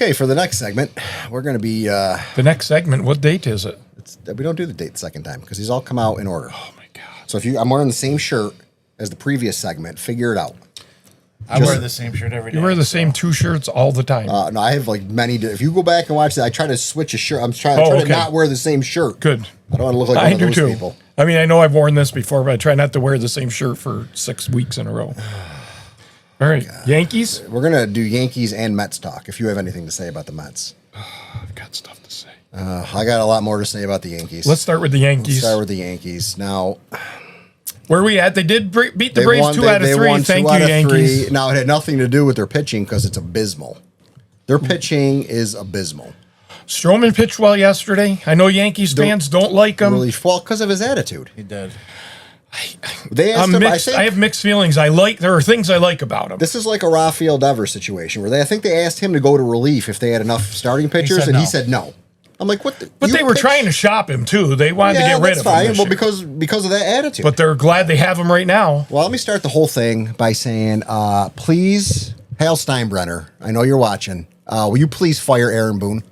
Okay, for the next segment, we're going to be... The next segment, what date is it? we don't do the date the second time because these all come out in order. Oh, my God. So if I'm wearing the same shirt as the previous segment, figure it out. I wear the same shirt every day. You wear the same two shirts all the time. No, I have like many. If you go back and watch that, I try to switch a shirt. I'm trying to not wear the same shirt. Good. I don't want to look like one of those people. I mean, I know I've worn this before, but I try not to wear the same shirt for 6 weeks in a row. All right, Yankees? We're going to do Yankees and Mets talk, if you have anything to say about the Mets. I've got stuff to say. I got a lot more to say about the Yankees. Let's start with the Yankees. Now, where are we at? They did beat the Braves 2 out of 3. Thank you, Yankees. Now, it had nothing to do with their pitching because it's abysmal. Their pitching is abysmal. Stroman pitched well yesterday. I know Yankees fans don't like him. Really, well, because of his attitude. He did. They asked him, I have mixed feelings. There are things I like about him. This is like a Rafael Devers situation where I think they asked him to go to relief if they had enough starting pitchers, and he said no. I'm like, what? But they were trying to shop him too. They wanted to get rid of him. Well, because of that attitude. But they're glad they have him right now. Well, let me start the whole thing by saying, please, Hal Steinbrenner, I know you're watching. Will you please fire Aaron Boone?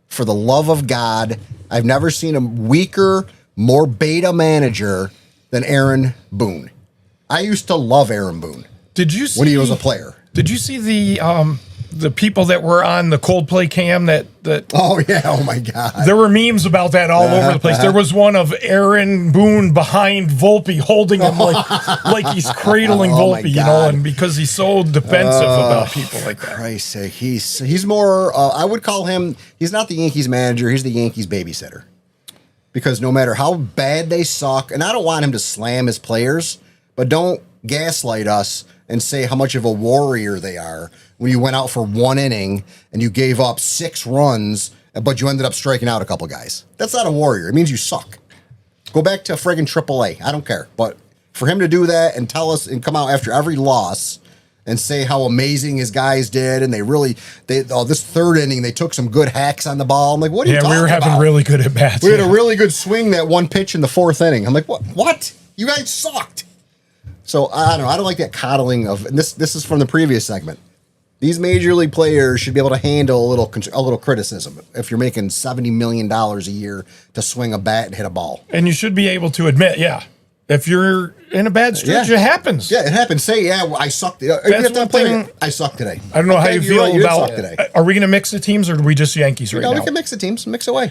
For the love of God, I've never seen a weaker, more beta manager than Aaron Boone. I used to love Aaron Boone. Did you see when he was a player? Did you see the people that were on the Coldplay cam that Oh yeah, oh my God. There were memes about that all over the place. There was one of Aaron Boone behind Volpe holding him like he's cradling Volpe, you know, and because he's so defensive about people like that. For Christ's sake, he's more I would call him, he's not the Yankees manager, he's the Yankees babysitter. Because no matter how bad they suck, and I don't want him to slam his players, but don't gaslight us and say how much of a warrior they are when you went out for 1 inning and you gave up 6 runs, but you ended up striking out a couple guys. That's not a warrior. It means you suck. Go back to friggin' AAA. I don't care. But for him to do that and tell us and come out after every loss and say how amazing his guys did, and this third inning they took some good hacks on the ball. I'm like, what are you talking about? Yeah, we were having really good at bats. We had a really good swing that one pitch in the 4th inning. I'm like, what? You guys sucked. So I don't know. I don't like that coddling of, and this is from the previous segment. These major league players should be able to handle a little criticism if you're making $70 million a year to swing a bat and hit a ball. And you should be able to admit, if you're in a bad stretch, it happens. Yeah, it happens. Say, I sucked. That's one thing. I sucked today. I don't know how you feel about today. Are we going to mix the teams, or are we just Yankees right now? We can mix the teams. Mix away.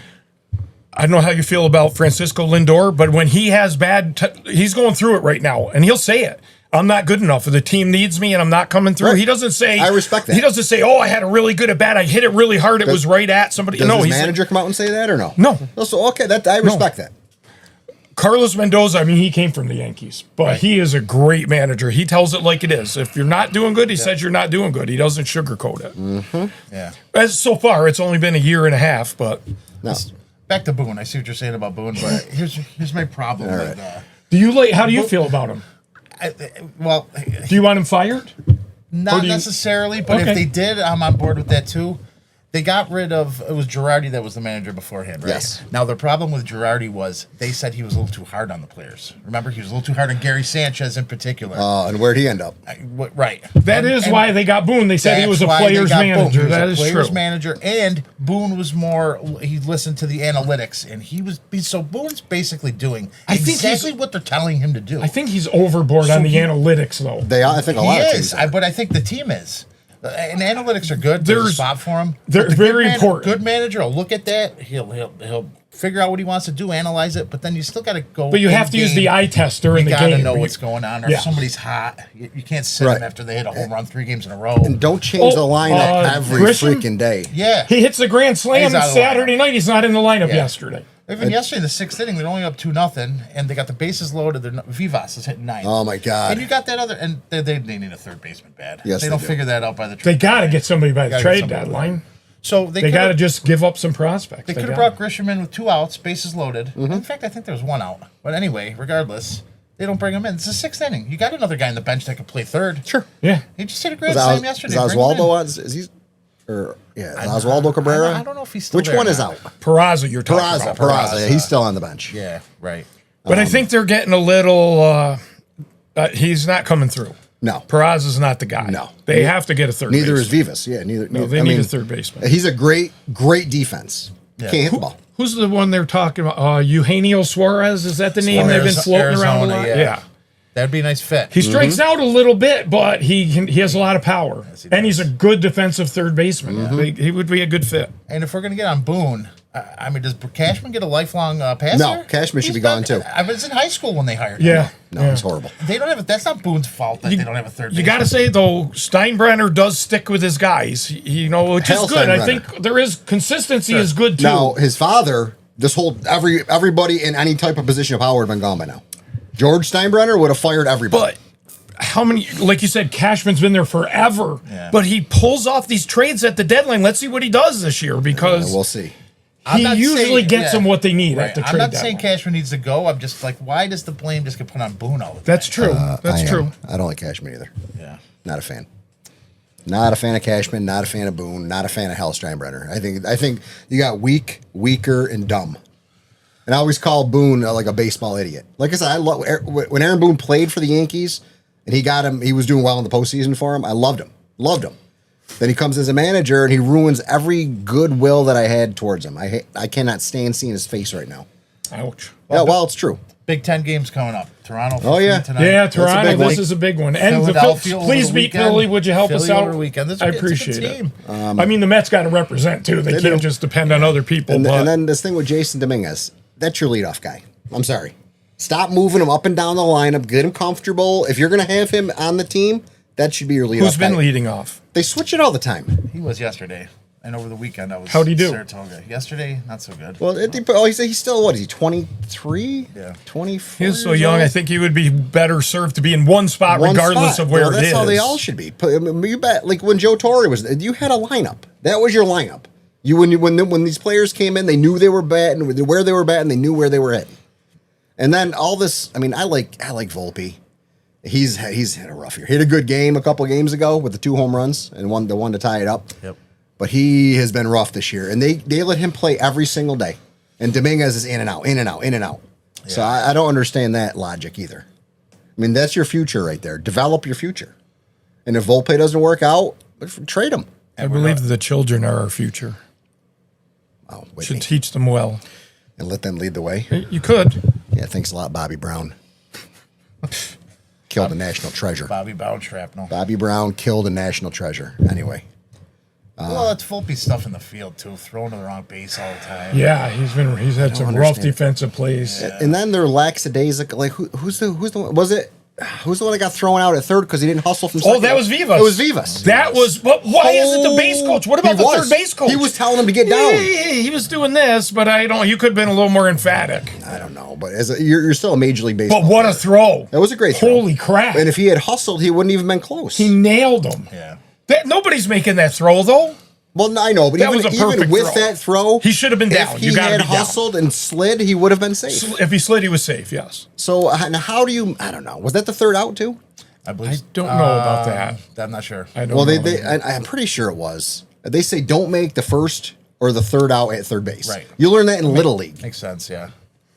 I don't know how you feel about Francisco Lindor, but when he has he's going through it right now, and he'll say it. I'm not good enough. The team needs me, and I'm not coming through. Right. He doesn't say. I respect that. He doesn't say, "Oh, I had a really good at bat. I hit it really hard. It was right at somebody." Does his manager come out and say that, or no? No. So okay, I respect that. Carlos Mendoza, I mean, he came from the Yankees, but he is a great manager. He tells it like it is. If you're not doing good, he says you're not doing good. He doesn't sugarcoat it. Mm-hmm. Yeah. As so far, it's only been a year and a half, but no. Back to Boone. I see what you're saying about Boone, but here's my problem with that. How do you feel about him? Do you want him fired? Not necessarily, but if they did, I'm on board with that too. They got rid of, it was Girardi that was the manager beforehand, right? Yes. Now, the problem with Girardi was they said he was a little too hard on the players. Remember, he was a little too hard on Gary Sanchez in particular. And where'd he end up? Right. That is why they got Boone. They said he was a player's manager. That is true. Player's manager, and Boone was more, he listened to the analytics, and so Boone's basically doing exactly what they're telling him to do. I think he's overboard on the analytics, though. I think a lot of teams are. But I think the team is. And analytics are good. There's a spot for him. They're very important. Good manager will look at that. He'll figure out what he wants to do, analyze it. But then you still got to go. But you have to use the eye test during the game. You got to know what's going on. Or if somebody's hot, you can't sit them after they hit a home run 3 games in a row. And don't change the lineup every freaking day. Yeah, he hits the grand slam Saturday night. He's not in the lineup yesterday. Even yesterday in the 6th inning, they're only up 2-0, and they got the bases loaded. Vivas is hitting 9th. Oh my God! And you got that other, and they need a third baseman bad. Yes, they don't do. figure that out by the trade. They got to get somebody by the trade deadline. So they got to just give up some prospects. They could have brought Grisham in with 2 outs, bases loaded. Mm-hmm. In fact, I think there was 1 out. But anyway, regardless, they don't bring him in. It's the 6th inning. You got another guy on the bench that could play third. Sure. Yeah. He just hit a grand slam yesterday. Is Oswaldo on? Is he? Oswaldo Cabrera? I don't know if he's still Which there one is out? Peraza, you're talking about. Peraza. Yeah, he's still on the bench. Yeah, right. But I think they're getting a little... he's not coming through. No. Peraza is not the guy. No. They have to get a third Neither baseman. is Vivas. Yeah, neither. No, they need a third baseman. He's a great defense. Yeah. Can't hit the ball. Who's the one they're talking about? Eugenio Suarez? Is that the name they've been floating around a lot? Yeah. That'd be a nice fit. He strikes out a little bit, but he has a lot of power. Yes, and he's a good defensive third baseman. He would be a good fit. And if we're going to get on Boone, I mean, does Cashman get a lifelong passer? No, Cashman should be gone, too. I was in high school when they hired him. Yeah. No, it's horrible. They don't have. That's not Boone's fault that they don't have a third. You got to say, though, Steinbrenner does stick with his guys, which Hell, is good. I Steinbrenner. think there is consistency is good, too. Now, his father, everybody in any type of position of power would have been gone by now. George Steinbrenner would have fired everybody. But how many, like you said, Cashman's been there forever, Yeah. but he pulls off these trades at the deadline. Let's see what he does this year because We'll see. he usually gets them what they need at the I'm trade not deadline. saying Cashman needs to go. I'm just like, why does the blame just get put on Boone all the time? That's true. That's true. I don't like Cashman either. Yeah. Not a fan. Not a fan of Cashman. Not a fan of Boone. Not a fan of Hal Steinbrenner. I think you got weak, weaker, and dumb. And I always call Boone like a baseball idiot. Like I said, I love when Aaron Boone played for the Yankees and he got him. He was doing well in the postseason for him. I loved him. Loved him. Then he comes as a manager and he ruins every goodwill that I had towards him. I cannot stand seeing his face right now. Ouch. Yeah, well, it's true. Big Ten games coming up. Toronto. Oh, yeah. Tonight. Yeah, a Toronto, big one. this is a big one. And Philadelphia over please the beat weekend. Philly. Would you help us Philly out? over the weekend. I It's a good appreciate it. team. I mean, the Mets got to represent, too. They can't do. just depend on other people. And but then this thing with Jason Dominguez, that's your leadoff guy. I'm sorry. Stop moving him up and down the lineup. Get him comfortable. If you're going to have him on the team, that should be your leadoff who's been guy. leading off? They switch it all the time. He was yesterday, and over the weekend I was. How'd he do? Saratoga. Yesterday, not so good. Well, he's still, what is he, 23? Yeah. 24? He's so young. I think he would be better served to be in one spot regardless of where that's it is. how they all should be. You bet, like when Joe Torre was, you had a lineup. That was your lineup. When these players came in, they knew they were batting, where they were batting, they knew where they were hitting. And then all this, I mean, I like Volpe. He's had a rough year. He had a good game a couple games ago with the 2 home runs and the one to tie it up. Yep. But he has been rough this year, and they let him play every single day. And Dominguez is in and out, in and out, in and out. Yeah. So I don't understand that logic either. I mean, that's your future right there. Develop your future. And if Volpe doesn't work out, trade him. I believe the children are our future. Oh, should teach them well. And let them lead the way. You could. Yeah, thanks a lot, Bobby Brown. Killed a national treasure. Bobby Brown shrapnel. Bobby Brown killed a national treasure. Anyway. Well, it's Volpe stuff in the field too, throwing to the wrong base all the time. Yeah, he's had some rough defensive plays. Yeah. And then they're lackadaisical. Like who's the one? Was it? Who's the one that got thrown out at third because he didn't hustle from second? Oh, that was Vivas. It was Vivas. That was. But why isn't the base coach? What about the third base coach? He was telling him to get down. He was doing this, but I don't. You could have been a little more emphatic. I don't know, but you're still a major league baseball. But what a throw! That was a great throw. Holy crap! And if he had hustled, he wouldn't even been close. He nailed him. Yeah. Nobody's making that throw though. Well, I know, but That was a even perfect with throw. that throw, He should have been down. If You he gotta had be down. hustled and slid, he would have been safe. If he slid, he was safe. Yes. So how do you? I don't know. Was that the third out too? I believe. I don't know about that. I'm not sure. I don't. Well, know. I'm pretty sure it was. They say don't make the first or the third out at third base. Right. You learn that in Little League. Makes sense. Yeah.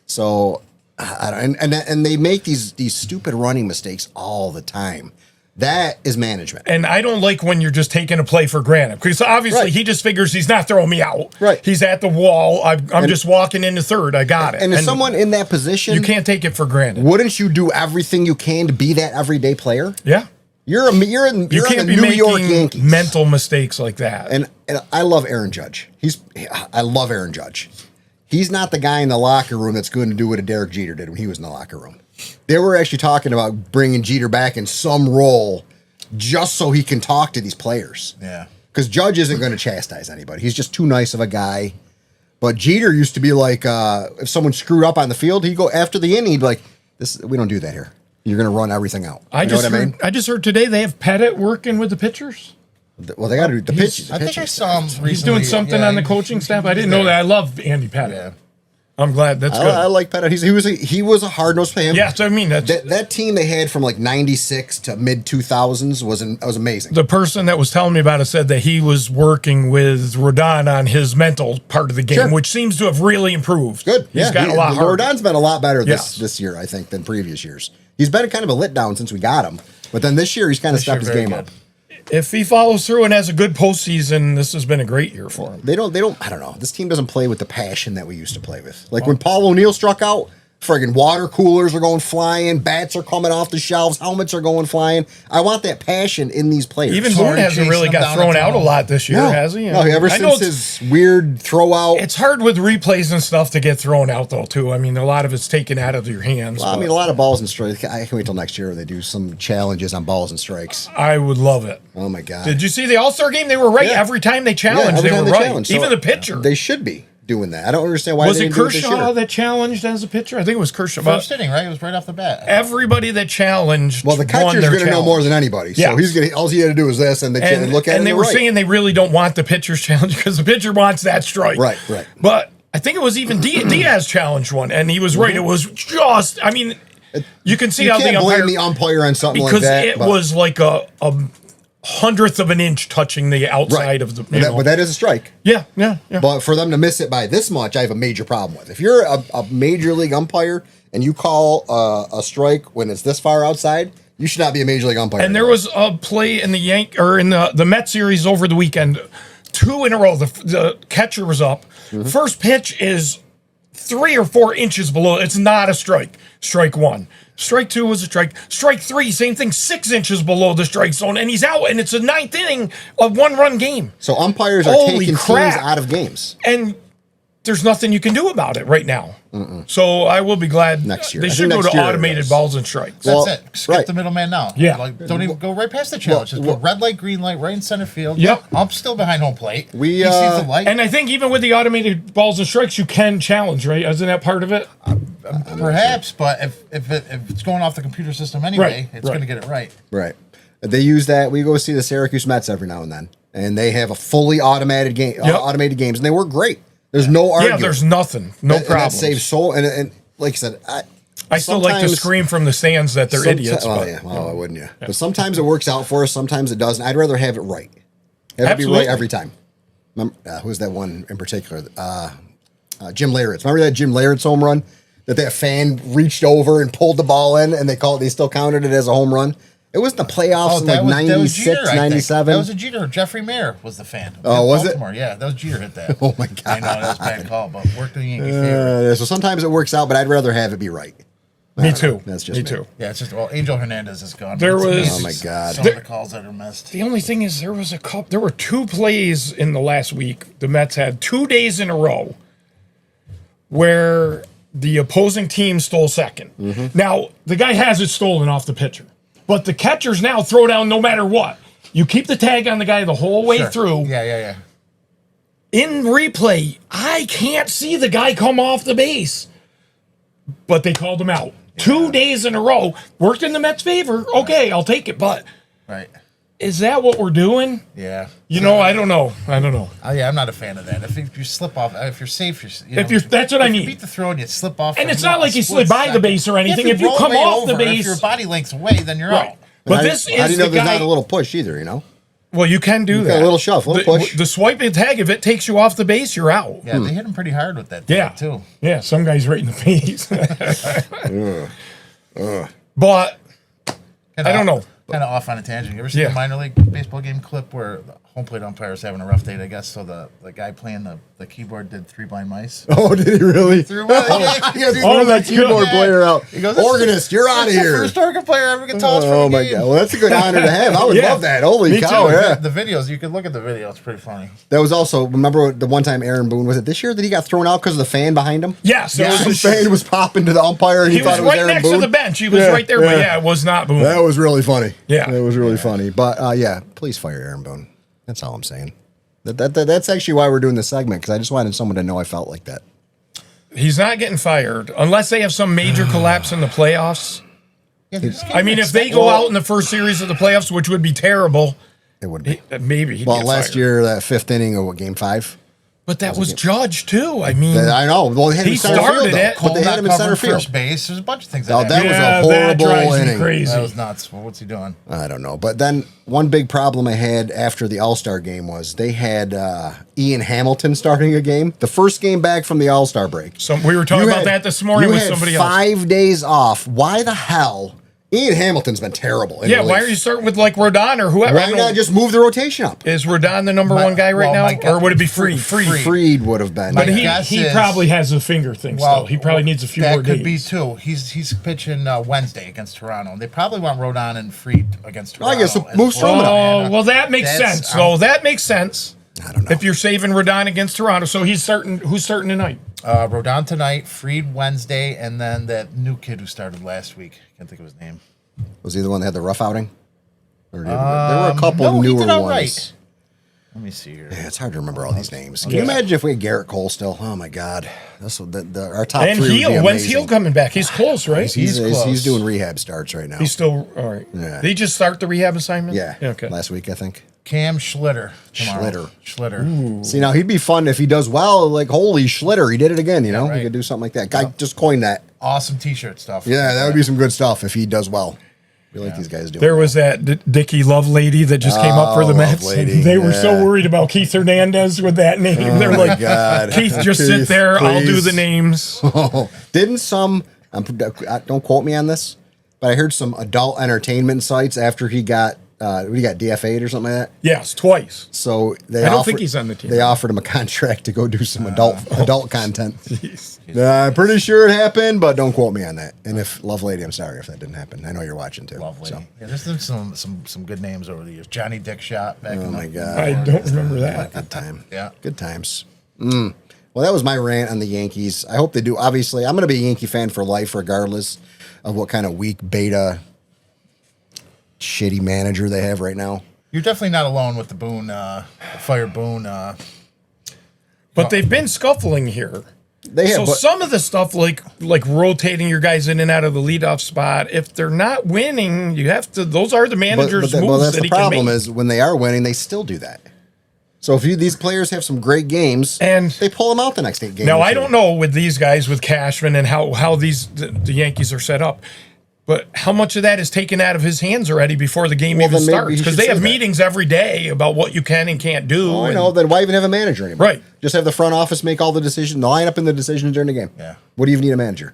So, I don't, and they make these stupid running mistakes all the time. That is management. And I don't like when you're just taking a play for granted because obviously Right. he just figures he's not throwing me out. Right. He's at the wall. I'm just walking into third. I got it. And as someone in that position, you can't take it for granted. wouldn't you do everything you can to be that everyday player? Yeah. You're on the New York Yankees. Mental mistakes like that. And I love Aaron Judge. I love Aaron Judge. He's not the guy in the locker room that's going to do what a Derek Jeter did when he was in the locker room. They were actually talking about bringing Jeter back in some role just so he can talk to these players. Yeah. Because Judge isn't going to chastise anybody. He's just too nice of a guy. But Jeter used to be like, if someone screwed up on the field, he'd go after the inning, he'd be like, we don't do that here. You're going to run everything out. I just heard today they have Pettit working with the pitchers. Well, they got to do the pitches. I think I saw him recently. He's doing something on the coaching staff. I didn't know that. I love Andy Pettit. Yeah. I'm glad. That's good. I like Pettit. He was a hard-nosed player. Yeah, so I mean that team they had from like 96 to mid 2000s was amazing. The person that was telling me about it said that he was working with Rodon on his mental part of the game, which seems to have really improved. Good. He's gotten a lot harder. Rodon's been a lot better this year, I think, than previous years. He's been kind of a letdown since we got him. But then this year, he's kind of stepped his game up. If he follows through and has a good postseason, this has been a great year for him. They don't, I don't know. This team doesn't play with the passion that we used to play with. Like when Paul O'Neill struck out, friggin' water coolers are going flying, bats are coming off the shelves, helmets are going flying. I want that passion in these players. Even Boone hasn't really got thrown out a lot this year, has he? No, ever since his weird throw out. It's hard with replays and stuff to get thrown out, though, too. I mean, a lot of it's taken out of your hands. Well, I mean, a lot of balls and strikes. I can wait till next year when they do some challenges on balls and strikes. I would love it. Oh, my God. Did you see the All-Star game? They were right every time they challenged. Every time they were right. challenged. Even so the pitcher. They should be doing that. I don't understand why was they it didn't do it this Kershaw year. that challenged as a pitcher? I think it was Kershaw. First inning, right? It was right off the bat. Everybody that challenged. Well, the catcher's going to know more than anybody. So Yeah. he's going to. All he had to do is this, and they look at it. And they were saying they really don't want the pitcher's challenge because the pitcher wants that strike. Right. But I think it was even Diaz challenged one, and he was right. It was just. I mean, you can see you how can't the umpire blame the umpire on something because like that. it was like a hundredth of an inch touching the outside of the. But that is a strike. Yeah. But for them to miss it by this much, I have a major problem with. If you're a major league umpire and you call a strike when it's this far outside, you should not be a major league umpire. And there was a play in the Met series over the weekend, 2 in a row. The catcher was up. Mm-hmm. First pitch is 3 or 4 inches below. It's not a strike. Strike 1. Strike 2 was a strike. Strike 3, same thing, 6 inches below the strike zone, and he's out. And it's a 9th inning of 1-run game. So umpires are Holy taking crap. teams out of games. And there's nothing you can do about it right now. So I will be glad Next year. they I should think go next to year automated it is. balls and strikes. That's Well, it. Skip right. the middleman now. Yeah. Like, don't even go right past the challenge. Just go red light, green light, right in center field. Yep. I'm still behind home plate. We, he sees the light. And I think even with the automated balls and strikes, you can challenge, right? Isn't that part of it? Perhaps, but if it's going off the computer system anyway, it's going to get it right. Right. They use that. We go see the Syracuse Mets every now and then, and they have a fully automated game, automated games, and they work great. There's no argument. Yeah, there's nothing. No problem. That saves so. And like I said, I still like to scream from the stands that they're idiots. Well, But, yeah. Well, why wouldn't you? But sometimes it works out for us. Sometimes it doesn't. I'd rather have it right. Have it be right every time. Remember, who's that one in particular? Jim Leyritz. Remember that Jim Leyritz home run that fan reached over and pulled the ball in, and they still counted it as a home run. It was in the playoffs in like 96, 97. That was a Jeter. Jeffrey Mayer was the fan. Oh, was it? Yeah, that was Jeter hit that. Oh, my God. I know, that was a bad call, but worked in the Yankee favor. So sometimes it works out, but I'd rather have it be right. me too. That's just me me. too. Yeah, it's just, Angel Hernandez is gone. There It's was- amazing Oh, my God. Some of the calls that are missed. The only thing is there were 2 plays in the last week. The Mets had 2 days in a row where the opposing team stole second. Now, the guy has it stolen off the pitcher. But the catchers now throw down no matter what. You keep the tag on the guy the whole way through. Yeah. In replay, I can't see the guy come off the base. But they called him out. 2 days in a row. Worked in the Mets' favor. Okay, I'll take it. But Right. is that what we're doing? Yeah. I don't know. Yeah, I'm not a fan of that. If you slip off, if you're safe, That's what I if mean. you beat the throw and you slip off, And for it's not like you split slid by the second. base or anything. Yeah, If you roll come way off the over, base- if you're body lengths away, then you're Right. out. But this is how do you know the there's guy. not a little push either, you know? Well, you can do got that. a little shove, a little push. The swipe and tag, if it takes you off the base, you're out. Yeah, they hit him pretty hard with that. Yeah. Too. Yeah, some guy's right in the face. But I don't know. Kind of off on a tangent. You ever seen Yeah. a minor league baseball game clip where the home plate umpire's having a rough day, I guess? So the guy playing the keyboard did 3 blind mice. Oh, did he really? Threw one. He has Oh, that that's good. keyboard player out. He goes, Organist, you're out of That's the here. first organ player ever get tossed Oh, from the my game. God. Well, that's a good honor to have. I would Yeah. love that. Holy Me cow, too. yeah. The videos, you can look at the video. It's pretty funny. That was also, remember the one time Aaron Boone, was it this year that he got thrown out because of the fan behind him? Yes, it Some was fan was popping to the umpire and he, he thought was it was right Aaron next Boone. to the bench. He was Yeah, right there, but yeah. yeah, it was not Boone. That was really funny. Yeah. That was really funny. But yeah, please fire Aaron Boone. That's all I'm saying. That's actually why we're doing this segment, because I just wanted someone to know I felt like that. He's not getting fired unless they have some major collapse in the playoffs. Yeah, I mean, if they go out in the first series of the playoffs, which would be terrible, It would be. maybe he'd Well, get last fired. year, that 5th inning of Game 5. But that was Judge too. I mean, I know. Well, they had him He in center started field, though. it. But they had him in center covering field. First base. There's a bunch of things. Oh, that was a horrible drives me inning. crazy. That was nuts. Well, what's he doing? I don't know. But then one big problem I had after the All-Star game was they had Ian Hamilton starting a game. The first game back from the All-Star break. We were talking You about had- that this morning you with had somebody else. 5 days off. Why the hell Ian Hamilton's been terrible. in Yeah, why relief. are you starting with like Rodon or whoever? Why not just move the rotation up? Is Rodon the number one guy right well, my now, guess- or would it be Freed? Freed would have been. But My yeah. guess he is- probably has a finger thing still. He probably needs a few more That could days. be too. He's pitching Wednesday against Toronto. They probably want Rodon and Freed against Well, I Toronto. guess move Stroman up. Oh, well, that makes That's- sense. So that makes sense. I don't know. If you're saving Rodon against Toronto, so he's starting. Who's starting tonight? Rodon tonight, Freed Wednesday, and then that new kid who started last week. Can't think of his name. Was he the one that had the rough outing? Or there were a couple no, he newer did all ones. right. Let me see here. Yeah, it's hard to remember all these names. Can you imagine if we had Garrett Cole still? Oh my God, that's our top And three. Would be Heel. When's amazing. Heel coming back? He's close, right? He's close. He's doing rehab starts right now. He's still all right. Yeah. Did he just start the rehab assignment? yeah. Okay. Last week I think. Cam Schlitter tomorrow. Schlitter. See, now he'd be fun if he does well. Like, holy Schlitter, he did it again. You know, right. he could do something like that. Guy just coined that. Awesome T-shirt stuff. Yeah, that would be some good stuff if he does well. We like these guys doing. There was that Dickie Love lady that just came up for the Oh, Mets. Lovelady, They were so yeah. worried about Keith Hernandez with that name. They're my like, God. Keith, just sit Keith, there. I'll do please. the names. Didn't some? Don't quote me on this, but I heard some adult entertainment sites after he got. What he got DFA'd or something like that. Yes, twice. So they I don't offered- think he's on the team. They offered him a contract to go do some adult content. Jeez. I'm pretty sure it happened, but don't quote me on that. And if Lovelady, I'm sorry if that didn't happen. I know you're watching too. Lovely. So. Yeah, there's been some good names over the years. Johnny Dickshot back Oh in my the God. I don't remember that. Good time. Yeah. Good times. Well, that was my rant on the Yankees. I hope they do. Obviously, I'm going to be a Yankee fan for life, regardless of what kind of weak beta, shitty manager they have right now. You're definitely not alone with the Boone, fire Boone. But they've been scuffling here. They have, So but, some of the stuff like rotating your guys in and out of the leadoff spot, if they're not winning, you have to. Those are the manager's moves well, that's that the he can problem make. is when they are winning, they still do that. So if these players have some great games, And- they pull them out the next 8 games. Now I don't know with these guys with Cashman and how the Yankees are set up, but how much of that is taken out of his hands already before the game Well, even then maybe starts? he Because should they say have that. meetings every day about what you can and can't do. Oh, I and- know. Then why even have a manager anymore? Right. Just have the front office make all the decisions, the lineup and the decisions during the game. Yeah. What do you even need a manager?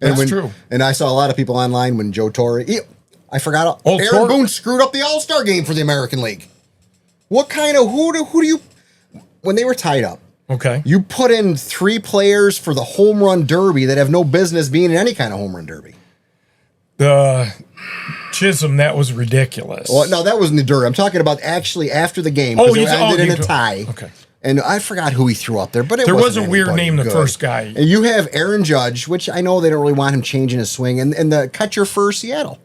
And That's true. And I saw a lot of people online when Joe Torre. I forgot. Oh, Aaron Torre- Boone screwed up the All-Star game for the American League. What kind of who do you? When they were tied up, Okay. you put in 3 players for the home run derby that have no business being in any kind of home run derby. The Chisholm, that was ridiculous. Well, no, that wasn't the derby. I'm talking about actually after the game. Oh, because it ended in a you- tie. Okay. And I forgot who he threw up there, but it There was wasn't a weird anybody name, the good. first guy. And you have Aaron Judge, which I know they don't really want him changing his swing, and the catcher for Seattle.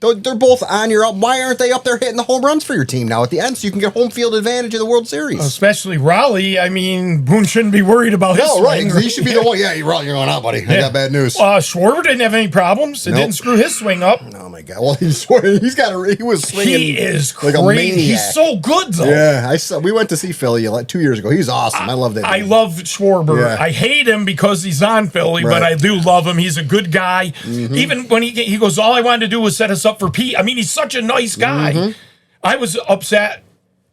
They're both on your up. Why aren't they up there hitting the home runs for your team now at the end so you can get home field advantage of the World Series? Especially Raleigh. I mean, Boone shouldn't be worried about his No, right. swing. He should be the one. Yeah, you're going out, buddy. I got bad news. Schwarber didn't have any problems. It Nope. didn't screw his swing up. Oh my God! Well, he was swinging. He is like crazy. a maniac. He's so good, though. Yeah, I saw. We went to see Philly like 2 years ago. He's awesome. I love that. I dude. love Schwarber. Yeah. I hate him because he's on Philly, but Right. I do love him. He's a good guy. Even when he goes, all I wanted to do was set us up for Pete. I mean, he's such a nice guy. I was upset.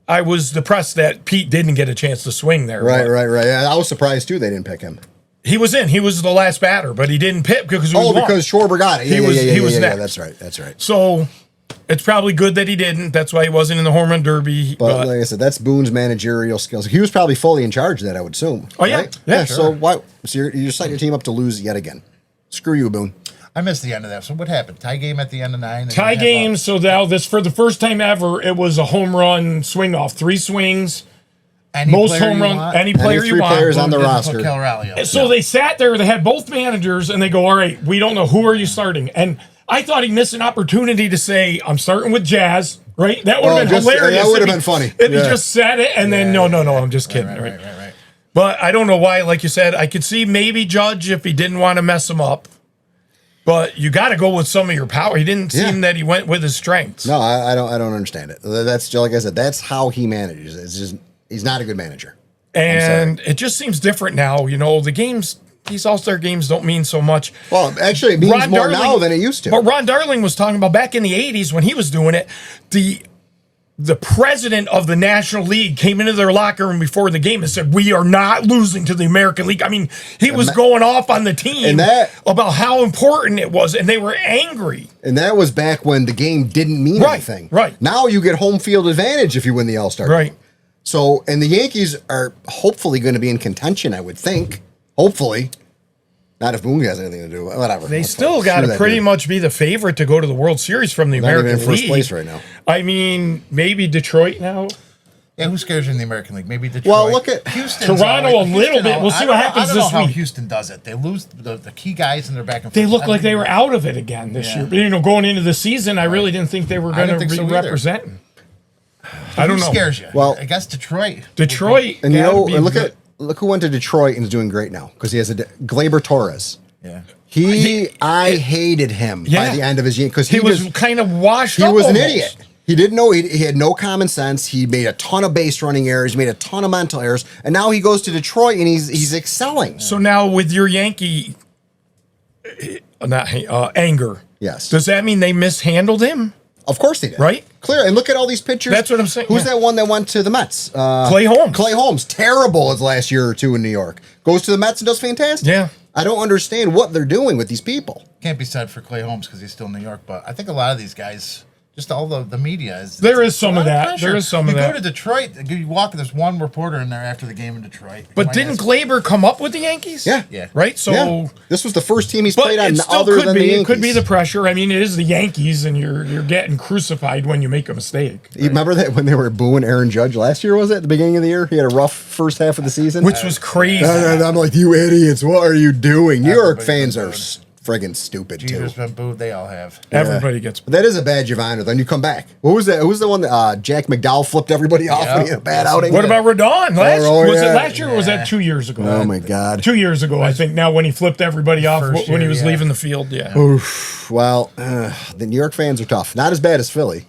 I was depressed that Pete didn't get a chance to swing there. Right. But Yeah, I was surprised too. They didn't pick him. He was in. He was the last batter, but he didn't pick because we won. Because Schwarber got it. He was next. That's right. That's right. So it's probably good that he didn't. That's why he wasn't in the home run derby. But like I said, that's Boone's managerial skills. He was probably fully in charge of that, I would assume. Oh, yeah. right? Yeah, So sure. why? So you're setting your team up to lose yet again. Screw you, Boone. I missed the end of that. So what happened? Tie game at the end of 9. and Tie then game. So now this for the first time ever, it was a home run swing off. 3 swings. any Most player home you run. want, Any player Any you 3 want. players on the doesn't roster. put Cal Raleigh up. So they sat there. They had both managers, and they go, "All right, we don't know who are you starting." And I thought he missed an opportunity to say, "I'm starting with Jazz." Right? That would have been hilarious. That would have if been funny. If he Yeah. just said it, and then no, I'm just kidding. Right. Right. But I don't know why. Like you said, I could see maybe Judge if he didn't want to mess him up. But you got to go with some of your power. He didn't seem that he went with his strengths. No, I don't understand it. That's like I said. That's how he manages. It's just he's not a good manager. And it just seems different now. You know, the games, these All-Star games don't mean so much. Well, actually, it means more now than it used to. But Ron Darling was talking about back in the 80s when he was doing it, the president of the National League came into their locker room before the game and said, "We are not losing to the American League." I mean, he was going off on the team about how important it was, and they were angry. And that was back when the game didn't mean anything. Right. Now you get home field advantage if you win the All-Star Right. game. So, and the Yankees are hopefully going to be in contention, I would think. Hopefully. Not if Boone has anything to do with it. Whatever. They still got to pretty much be the favorite to go to the World Series from the American League. Not even in first League. place right now. I mean, maybe Detroit now. Yeah, who scares you in the American League? Maybe Detroit. Well, look at Houston. Toronto a little bit. We'll see what happens this I don't know how week. Houston does it. They lose the key guys and they're back and forth. They look like they were out of it again this year. But, going into the season, I really didn't think they were going to be representing. I don't know. Who scares you? Well, I guess Detroit. Detroit. And and look who went to Detroit and is doing great now because he has Gleyber Torres. Yeah. I hated him by the end of his year because he was kind of washed up. He was almost. an idiot. He didn't know. He had no common sense. He made a ton of base running errors. He made a ton of mental errors. And now he goes to Detroit and he's excelling. So now with your Yankee anger, yes, does that mean they mishandled him? Of course they did. Right? Clear. And look at all these pictures. That's what I'm saying. Who's that one that went to the Mets? Clay Holmes. Clay Holmes. Terrible his last year or two in New York. Goes to the Mets and does fantastic. Yeah. I don't understand what they're doing with these people. Can't be said for Clay Holmes because he's still in New York, but I think a lot of these guys, just all the media is. There is some of that. There is some of that. You go to Detroit, you walk, there's one reporter in there after the game in Detroit. But didn't Gleyber come up with the Yankees? Yeah. Yeah. Right? So this was the first team he's but played on it still other than the Yankees. It could be the pressure. I mean, it is the Yankees, and you're getting crucified when you make a mistake. You remember that when they were booing Aaron Judge last year, was it? At the beginning of the year? He had a rough first half of the season. Which was crazy. And I'm like, you idiots, what are you doing? New York Everybody's fans been are friggin' stupid, Jeter's too. been booed. They all have. Everybody gets. But that is a badge of honor. Then you come back. What was that? Who was the one that Jack McDowell flipped everybody off when he had a bad outing? What about Rodon? Was it last year or was Yeah. that 2 years ago? Oh, my God. 2 years ago, I think. Now, when he flipped everybody off First when he year, was yeah. leaving the field, yeah. Oof. Well, the New York fans are tough. Not as bad as Philly.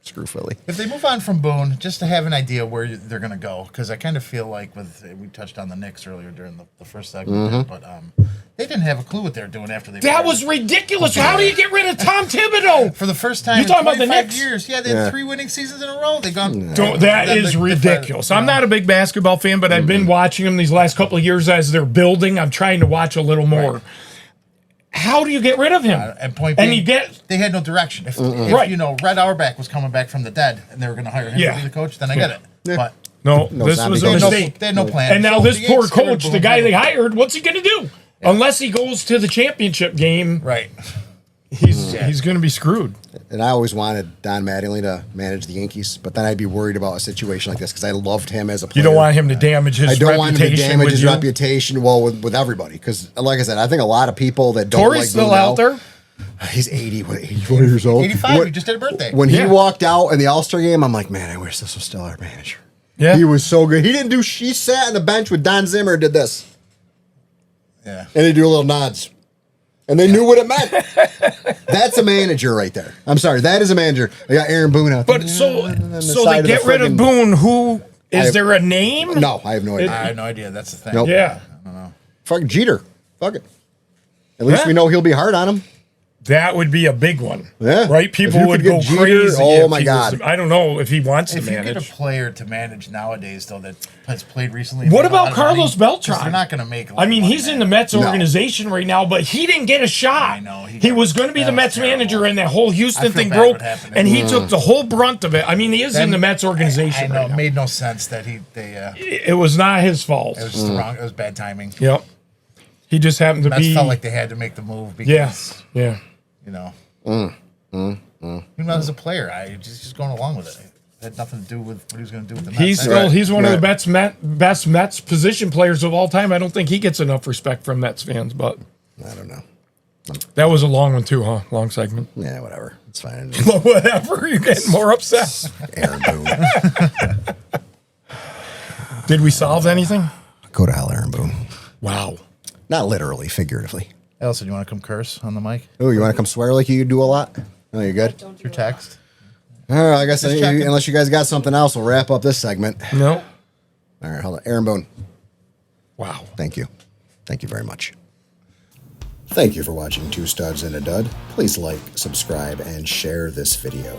Screw Philly. If they move on from Boone, just to have an idea where they're going to go, because I kind of feel like we touched on the Knicks earlier during the first segment, but they didn't have a clue what they were doing after they. That was ridiculous. How do you get rid of Tom Thibodeau? For the first time You're talking in about the 25 Knicks? years. Yeah, they had 3 winning seasons in a row. They've gone. That is ridiculous. I'm not a big basketball fan, but I've been watching them these last couple of years as they're building. I'm trying to watch a little more. Right. How do you get rid of him? And point And being, you get they had no direction. If Right. Red Auerbach was coming back from the dead and they were going to hire him Yeah. to be the coach, then I get it. Yeah. But no, No, this zombie was a they had, no, mistake. they had no plan. And now So this the poor Yankees got rid of coach, the Boone. guy they hired, what's he going to do? Unless he goes to the championship game, Right. he's going to be screwed. And I always wanted Don Mattingly to manage the Yankees, but then I'd be worried about a situation like this because I loved him as a player. You don't want him to damage his I don't want him to reputation damage with his you. reputation. Well, with everybody, because like I said, I think a lot of people that don't Torrey's like still Boone out now- there? He's 84 years old. 85, When- he just had a birthday. When he Yeah. walked out in the All-Star game, I'm like, man, I wish this was still our manager. Yeah. He was so good. He didn't do. He sat on the bench with Don Zimmer and did this, Yeah. and they do a little nods, and they knew what it meant. That's a manager right there. I'm sorry, that is a manager. I got Aaron Boone out there. But so the they side of the get rid of friggin- Boone. Who is have- there a name? No, I have no idea. I have no idea. That's the thing. Nope. Yeah. Fuck Jeter. Fuck it. At least Yeah. we know he'll be hard on him. That would be a big one. Yeah. Right? If People you would could go get Jeter, crazy. oh if my he was- God. I don't know if he wants If to you get a manage. player to manage nowadays, though, that has played recently. What made a about lot of money, Carlos Beltran? They're not going to make. I mean, he's in the Mets No. organization right now, but he didn't get a shot. I know, He, he got- was going to be that the was Mets terrible. manager, and that whole Houston I feel thing bad broke, what happened to and he him. took the whole brunt of it. I mean, he is in the Mets I organization know right it now. made no sense that It was not his fault. It was just wrong. It was bad timing. Yep. He just happened to Mets be. felt like they had to make the move because Yeah. you know. Even as a player, I just going along with it. It had nothing to do with what he was going to do with the Mets. He's one of the Right. best Mets position players of all time. I don't think he gets enough respect from Mets fans, but I don't know. that was a long one too, huh? Long segment. Yeah, whatever. It's fine. Whatever. You're getting more upset. Aaron Boone. Did we solve anything? Go to hell, Aaron Boone. Wow. Not literally, figuratively. Elsa, do you want to come curse on the mic? Oh, you want to come swear like you do a lot? Oh, you good? Your text. All right, I guess Just checking. unless you guys got something else, we'll wrap up this segment. No. All right, hold on. Aaron Boone, Wow. thank you. Thank you very much. Thank you for watching Two Studs and a Dud. Please like, subscribe, and share this video.